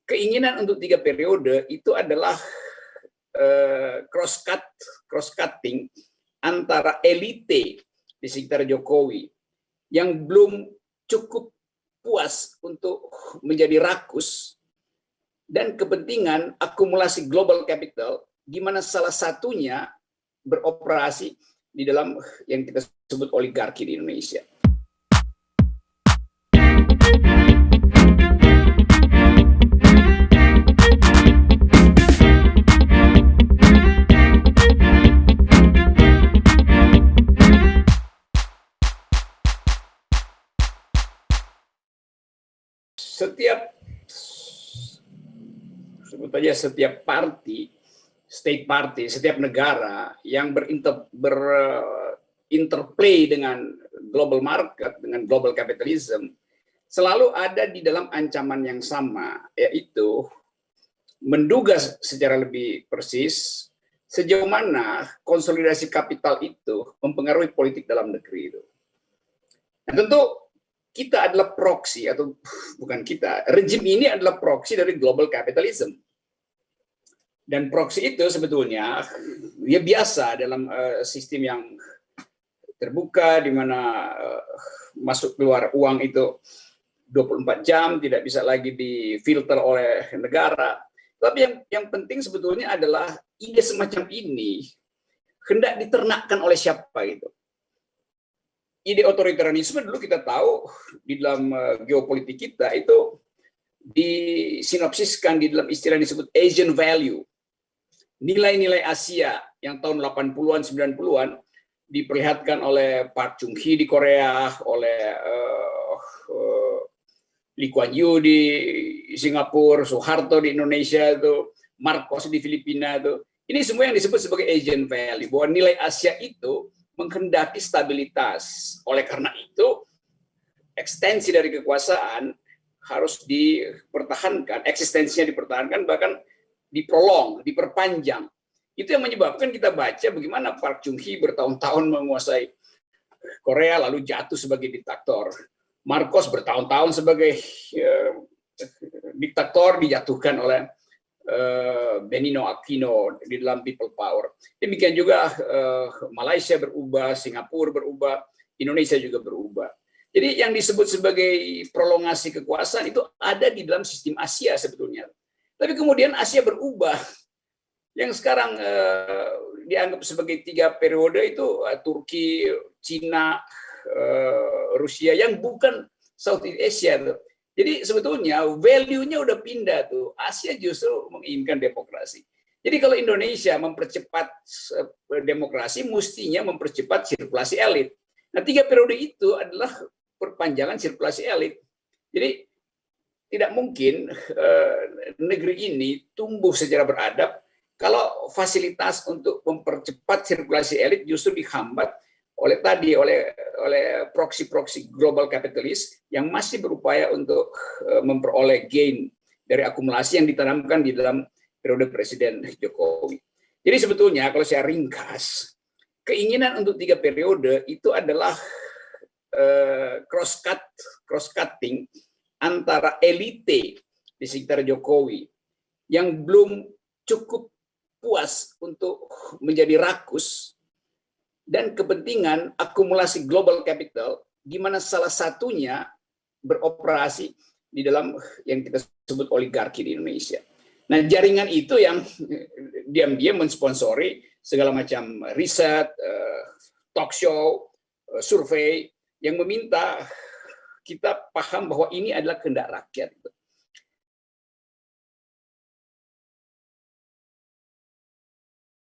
keinginan untuk 3 periode itu adalah cross-cutting antara elite di sekitar Jokowi yang belum cukup puas untuk menjadi rakus dan kepentingan akumulasi global capital, di mana salah satunya beroperasi di dalam yang kita sebut oligarki di Indonesia. Sebut aja setiap party, state party, setiap negara yang berinterplay dengan global market, dengan global capitalism, selalu ada di dalam ancaman yang sama, yaitu menduga secara lebih persis sejauh mana konsolidasi kapital itu mempengaruhi politik dalam negeri itu. Nah, tentu kita adalah proksi, atau bukan kita, rejim ini adalah proksi dari global capitalism. Dan proksi itu sebetulnya ya biasa dalam sistem yang terbuka, di mana masuk keluar uang itu 24 jam, tidak bisa lagi difilter oleh negara. Tapi yang penting sebetulnya adalah ide semacam ini hendak diternakkan oleh siapa gitu. Ide otoritarianisme dulu kita tahu di dalam geopolitik kita itu disinopsiskan di dalam istilah yang disebut Asian value. Nilai-nilai Asia yang tahun 80-an, 90-an diperlihatkan oleh Park Chung-hee di Korea, oleh Lee Kuan Yew di Singapura, Soeharto di Indonesia, itu Marcos di Filipina, itu ini semua yang disebut sebagai Asian value, bahwa nilai Asia itu menghendaki stabilitas. Oleh karena itu, ekstensi dari kekuasaan harus dipertahankan, eksistensinya dipertahankan, bahkan diprolong, diperpanjang. Itu yang menyebabkan kita baca bagaimana Park Chung-hee bertahun-tahun menguasai Korea, lalu jatuh sebagai diktator. Marcos bertahun-tahun sebagai diktator, dijatuhkan oleh Benigno Aquino di dalam people power. Demikian juga Malaysia berubah, Singapura berubah, Indonesia juga berubah. Jadi yang disebut sebagai prolongasi kekuasaan itu ada di dalam sistem Asia sebetulnya. Tapi kemudian Asia berubah. Yang sekarang dianggap sebagai 3 periode itu Turki, Cina, Rusia, yang bukan Southeast Asia. Jadi sebetulnya value-nya udah pindah tuh. Asia justru menginginkan demokrasi. Jadi kalau Indonesia mempercepat demokrasi, mestinya mempercepat sirkulasi elit. Nah, 3 periode itu adalah perpanjangan sirkulasi elit. Jadi tidak mungkin negeri ini tumbuh secara beradab kalau fasilitas untuk mempercepat sirkulasi elit justru dihambat oleh proksi-proksi global kapitalis yang masih berupaya untuk memperoleh gain dari akumulasi yang ditanamkan di dalam periode Presiden Jokowi. Jadi sebetulnya kalau saya ringkas, keinginan untuk 3 periode itu adalah cross-cutting antara elite di sekitar Jokowi yang belum cukup puas untuk menjadi rakus dan kepentingan akumulasi global capital, di mana salah satunya beroperasi di dalam yang kita sebut oligarki di Indonesia. Nah, jaringan itu yang diam-diam mensponsori segala macam riset, talk show, survei, yang meminta kita paham bahwa ini adalah kehendak rakyat.